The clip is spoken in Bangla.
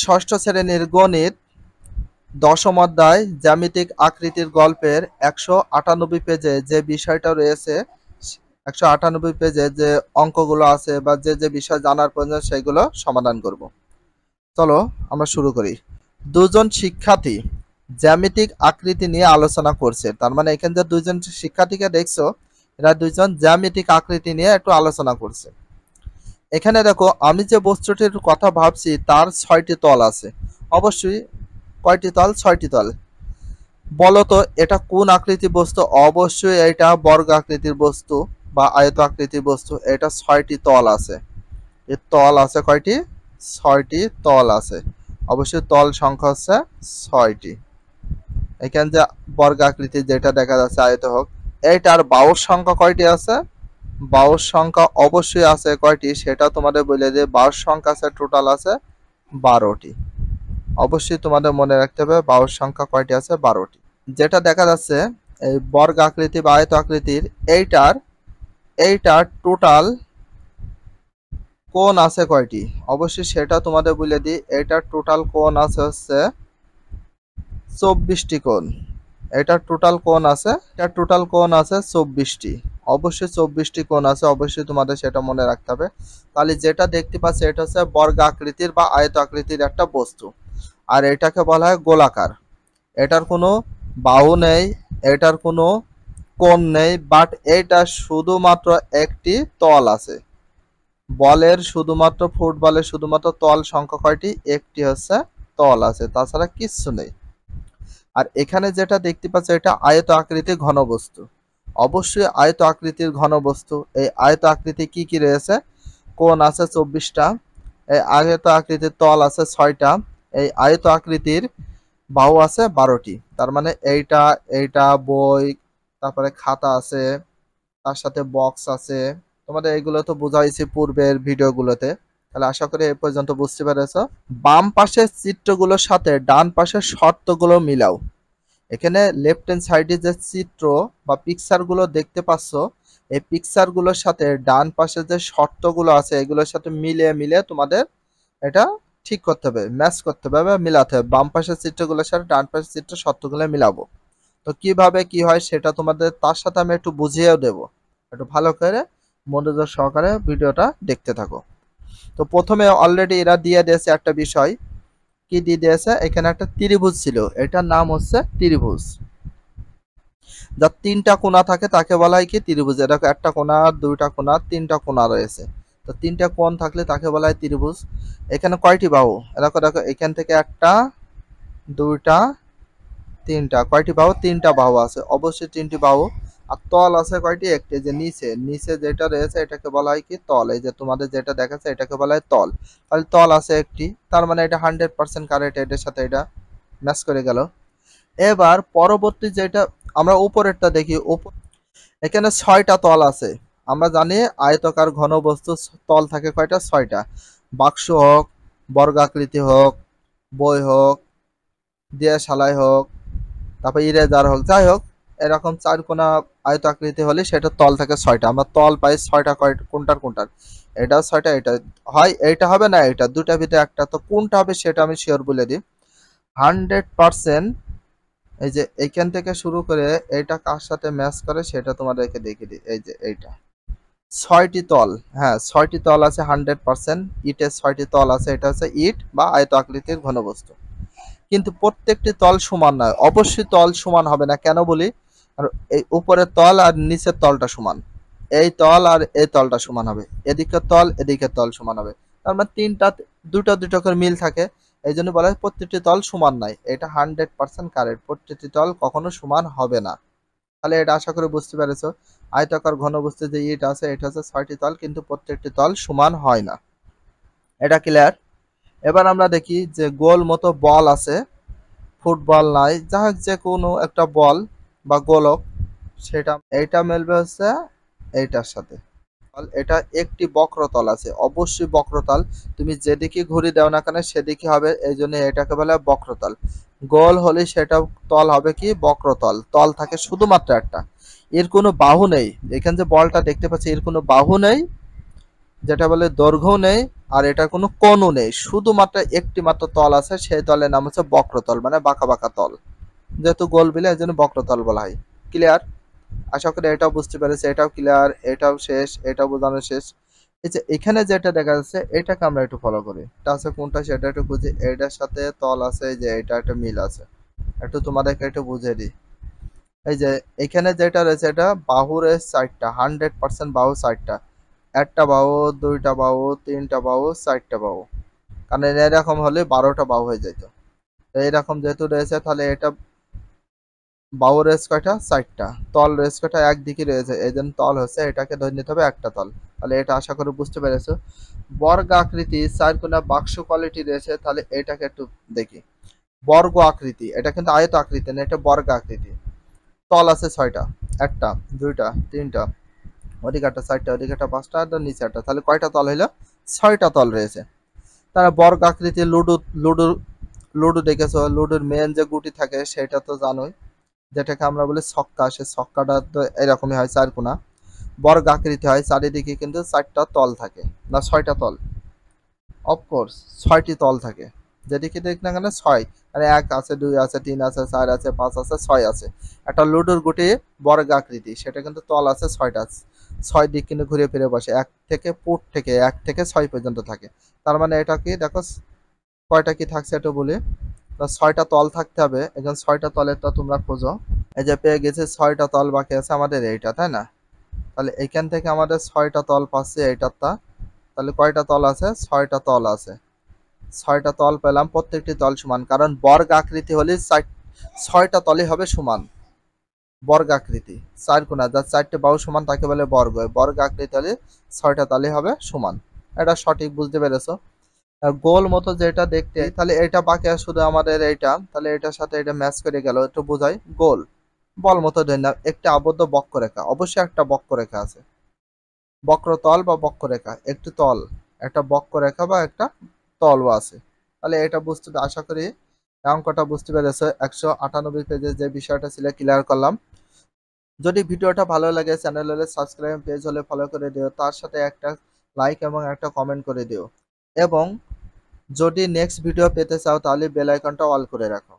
ষষ্ঠ শ্রেণীর গণিত দশম অধ্যায় জ্যামিতিক আকৃতির গল্পের ১৯৮ পেজে যে বিষয়টা রয়েছে, ১৯৮ পেজে যে অঙ্কগুলো আছে বা যে যে বিষয় জানার প্রয়োজন সেগুলো সমাধান করব। চলো আমরা শুরু করি। দুজন শিক্ষার্থী জ্যামিতিক আকৃতি নিয়ে আলোচনা করছে। তার মানে এখানে যে দুইজন শিক্ষার্থীকে দেখছো, এরা দুইজন জ্যামিতিক আকৃতি নিয়ে একটু আলোচনা করছে। এখানে দেখো, আমি যে বস্তুটির কথা ভাবছি তার ৬টি তল আছে। অবশ্যই কয়টি তল? ৬টি তল। বলতো এটা কোন আকৃতির বস্তু? অবশ্যই এটা বর্গ আকৃতির বস্তু বা আয়ত আকৃতির বস্তু। এটা ৬টি তল আছে। এর তল আছে কয়টি? ৬টি তল আছে। অবশ্যই তল সংখ্যা হচ্ছে ৬টি। এখানে যে বর্গ আকৃতির যেটা দেখা যাচ্ছে আয়ত হোক, এইটার বাহুর সংখ্যা কয়টি আছে? বাহুর সংখ্যা অবশ্যই আছে কয়টি সেটা তোমাদের বলে দিয়ে, বাহুর সংখ্যা আছে টোটাল আছে ১২টি। অবশ্যই তোমাদের মনে রাখতে হবে বাহুর সংখ্যা কয়টি আছে? ১২টি। যেটা দেখা যাচ্ছে এই বর্গ আকৃতি বা আয়ত আকৃতির এইটার টোটাল কোণ আছে কয়টি? অবশ্যই সেটা তোমাদের বলে দিই। এইটার টোটাল কোণ আছে হচ্ছে ২৪টি কোণ। এটার টোটাল কোণ আছে ২৪টি। অবশ্যই ২৪টি কোণ আছে, অবশ্যই তোমাদের সেটা মনে রাখতে হবে। তাহলে যেটা দেখতে পাচ্ছ এটা হচ্ছে বর্গ আকৃতির বা আয়ত আকৃতির একটা বস্তু, আর এটাকে বলা হয় গোলাকার। এটার কোনো বাহু নেই, এটার কোনো কোণ নেই, বাট এটা শুধুমাত্র একটি তল আছে। বলের শুধুমাত্র, ফুটবলের শুধুমাত্র তল সংখ্যা কয়টি? একটি হচ্ছে তল আছে, তাছাড়া কিচ্ছু নেই। আর এখানে যেটা দেখতে পাচ্ছ এটা আয়ত আকৃতির ঘনবস্তু। অবশ্যই আয়ত আকৃতির ঘনবস্তু। এই আয়ত আকৃতি কি কি রয়েছে? কোণ আছে ২৪টা, এই আয়ত আকৃতির তল আছে ৬টা, এই আয়ত আকৃতির বাহু আছে ১২টি। তার মানে এইটা, এইটা বই, তারপরে খাতা আছে, তার সাথে বক্স আছে। তোমাদের এগুলো তো বোঝাইছি পূর্বের ভিডিওগুলোতে। তাহলে আশা করি এ পর্যন্ত বুঝতে পেরেছো। বাম পাশের চিত্রগুলোর সাথে ডান পাশের শর্তগুলো মিলাও। এখানে লেফট হ্যান্ড সাইডে যে চিত্র বা পিকচারগুলো দেখতে পাচ্ছ, এই পিকচারগুলোর সাথে ডান পাশে যে শর্তগুলো আছে এগুলোর সাথে মিলিয়ে মিলিয়ে তোমাদের এটা ঠিক করতে হবে, ম্যাচ করতে হবে বা মিলাতে হবে। বাম পাশের চিত্রগুলোর সাথে ডান পাশের চিত্র শর্তগুলো মিলাবো। তো কিভাবে কি হয় সেটা তোমাদের তার সাথে আমি একটু বুঝিয়েও দেব। একটু ভালো করে মনোযোগ সহকারে ভিডিওটা দেখতে থাকো। তো প্রথমে অলরেডি এরা দিয়ে দিয়েছে একটা বিষয়। কি দিয়ে দিয়েছে? এখানে একটা ত্রিভুজ ছিল, এটার নাম হচ্ছে ত্রিভুজ। যার ৩টা কোণা থাকে তাকে বলা হয় কি? ত্রিভুজ। এরকম একটা কোণা, দুইটা কোণা, ৩টা কোণা রয়েছে। তো ৩টা কোণ থাকলে তাকে বলা হয় ত্রিভুজ। এখানে কয়টি বাহু? এরকম দেখো, এখান থেকে একটা, দুইটা, ৩টা। কয়টি বাহু? ৩টা বাহু আছে। অবশ্যই ৩টি বাহু। আর তল আছে কয়টি? একটি। যে নিচে নিচে যেটা রয়েছে এটাকে বলা হয় কি? তল। এই যে তোমাদের যেটা দেখাচ্ছে এটাকে বলা হয় তল। তাহলে তল আছে একটি, তার মানে এটা 100% কারেক্ট। এটার সাথে এটা ম্যাচ করে গেল। এবার পরবর্তী যেটা আমরা উপরেরটা দেখি। এখানে ৬টা তল আছে। আমরা জানি আয়তকার ঘনবস্তু তল থাকে কয়টা? ৬টা। বাক্স হোক, বর্গাকৃতি হোক, বই হোক, দিয়ে সালাই হোক, তারপর ইরেজার হোক, যাই হোক, এরকম ৪ কোণা আয়ত আকৃতি হলে সেটা তল থাকে ৬টা। আমরা তল পাই ৬টা। কোনটার কোনটার? এটাও ৬টা, এটা হয় এইটা হবে না এটা, দুটার ভিতরে একটা। তো কোনটা হবে সেটা আমি শিওর বলে দিই। 100% এই যে এইখান থেকে শুরু করে এইটা কার সাথে ম্যাচ করে সেটা তোমাদেরকে দেখিয়ে দিই। এই যে এইটা ৬টি তল। হ্যাঁ, ৬টি তল আছে 100%। ইটের ৬টি তল আছে। এটা হচ্ছে ইট বা আয়ত আকৃতির ঘনবস্তু। কিন্তু প্রত্যেকটি তল সমান নয়। অবশ্যই তল সমান হবে না, কেন বলি? আর এই উপরের তল আর নিচের তলটা সমান। এই তল আর এই তলটা সমান হবে। এদিকের তল এদিকের তল সমান হবে। তার মানে তিনটা, দুটো দুটো করে মিল থাকে। এই জন্য বলা হয় প্রত্যেকটি তল সমান নয়। এটা 100% কারেক্ট। প্রত্যেকটি তল কখনো সমান হবে না। তাহলে এটা আশা করি বুঝতে পেরেছো। আয়তাকার ঘনবস্তু যে ইট আছে এটা হচ্ছে ৬টি তল, কিন্তু প্রত্যেকটি তল সমান হয় না। এটা ক্লিয়ার? এবার আমরা দেখি যে গোল মতো বল আছে। ফুটবল নাই, যা হোক যে কোনো একটা বল বা গোলক, সেটা এইটা মেলবে হচ্ছে এইটার সাথে। এটা একটি বক্রতল আছে। অবশ্যই বক্রতল। তুমি যেদিকে ঘুরি দাও না কেন সেদিকে হবে, এই জন্য এটাকে বলে বক্রতল। গোল হলে সেটা তল হবে কি? বক্রতল। তল থাকে শুধুমাত্র একটা। এর কোনো বাহু নেই। এখানে যে বলটা দেখতে পাচ্ছি এর কোনো বাহু নেই, যেটা বলে দৈর্ঘ্যও নেই আর এটা কোনো কোণও নেই, শুধুমাত্র একটি মাত্র তল আছে, সেই তলের নাম হচ্ছে বক্রতল, মানে বাঁকা বাঁকা তল। যেহেতু গোল বিলে এই জন্য বক্রতল বলা হয়। ক্লিয়ার? আশা করি এটাও বুঝতে পেরেছে, এটাও ক্লিয়ার, এটাও শেষ, এটাও বোঝানো শেষ। এই যে এখানে যেটা দেখা যাচ্ছে এটাকে আমরা একটু ফলো করি, এটা আছে কোনটা সেটা একটু বুঝি। এটার সাথে তল আছে, এই যে এটা একটা মিল আছে, একটু তোমাদেরকে একটু বুঝিয়ে দিই। এই যে এখানে যেটা রয়েছে এটা বাহুর সাইডটা 100% বাহু সাইডটা, একটা বাহু, দুইটা বাহু, তিনটা বাহু, চারটা বাহু। কারণ এরকম হলে 12টা বাহু হয়ে যেত। এইরকম যেহেতু রয়েছে তাহলে এটা বাহু রয়েছে কয়টা? চারটা। তল রয়েছে কয়টা? একদিকে রয়েছে, এই জন্য তল হচ্ছে, এটাকে ধরে নিতে হবে একটা তল। তাহলে এটা আশা করি বুঝতে পেরেছো। বর্গ আকৃতি চার কোণা বাক্স কোয়ালিটি রয়েছে, তাহলে এটাকে একটু দেখি। বর্গ আকৃতি, এটা কিন্তু আয়ত আকৃতি না, এটা বর্গ আকৃতি। তল আছে ছয়টা, একটা, দুইটা, তিনটা, ওদিকে একটা, চারটা, ওদিকে একটা, পাঁচটা, আর নিচে একটা, তাহলে কয়টা তল হইলো? ছয়টা তল রয়েছে। তারা বর্গ আকৃতির লুডো, লুডো, লুডো দেখেছো, লুডোর মেন যে গুটি থাকে সেটা তো জানোই, যেটাকে আমরা বলি ছক্কা, সে ছক্কাটা তো এরকমই হয়, চার কোণা বর্গ আকৃতি হয়, চারিদিকে কিন্তু চারটা তল থাকে, না ছয়টা তল? অফকোর্স ছয়টি তল থাকে, যেদিকে দেখ না কেন ছয়, মানে এক আছে, দুই আছে, তিন আছে, চার আছে, পাঁচ আছে, ছয় আছে। একটা লুডোর গুটি বর্গ আকৃতি, সেটা কিন্তু তল আছে ছয়টা, ছয় দিক কিন্তু ঘুরে ফিরে বসে, এক থেকে পুট থেকে এক থেকে ছয় পর্যন্ত থাকে। তার মানে এটা কি দেখো, কয়টা কি থাকছে একটু বলি। তো ছয়টা তল থাকতে হবে, এখন ছয়টা তলের তো তোমরা খোঁজো। এই যে পেয়ে গেছে ছয়টা তল বাকি আছে আমাদের এইটা, তাই না? তাহলে এখান থেকে আমাদের ছয়টা তল পাচ্ছে এইটারটা। তাহলে কয়টা তল আছে? ছয়টা তল আছে। ছয়টা তল পেলাম, প্রত্যেকটি তল সমান, কারণ বর্গ আকৃতি হলে ছয়টা তলই হবে সমান। বর্গ আকৃতি চার কোণা, যার চারটে বাহু সমান তাকে বলে বর্গ, বর্গ আকৃতি হলে ছয়টা তলই হবে সমান। এটা সঠিক বুঝতে পেরেছো। আর গোল মতো যেটা দেখতে, তাহলে এটা বাকি আছে শুধু আমাদের এইটা, তাহলে এটার সাথে এটা ম্যাচ করে গেল, একটু বোঝাই। গোল বল মতো ধরে নাও, একটা আবদ্ধ বক্ররেখা, অবশ্যই একটা বক্ররেখা আছে, বক্রতল বা বক্ররেখা, একটি তল, একটা বক্ররেখা বা একটা তলও আছে। তাহলে এটা বুঝতে, আশা করি অঙ্কটা বুঝতে পেরেছো। 198 পেজে যে বিষয়টা ছিল ক্লিয়ার করলাম। যদি ভিডিওটা ভালো লাগে, চ্যানেল হলে সাবস্ক্রাইব, পেজ হলে ফলো করে দিও, তার সাথে একটা লাইক এবং একটা কমেন্ট করে দিও। এবং যদি নেক্সট ভিডিও পেতে চাও তাহলে বেল আইকনটা অল করে রাখো।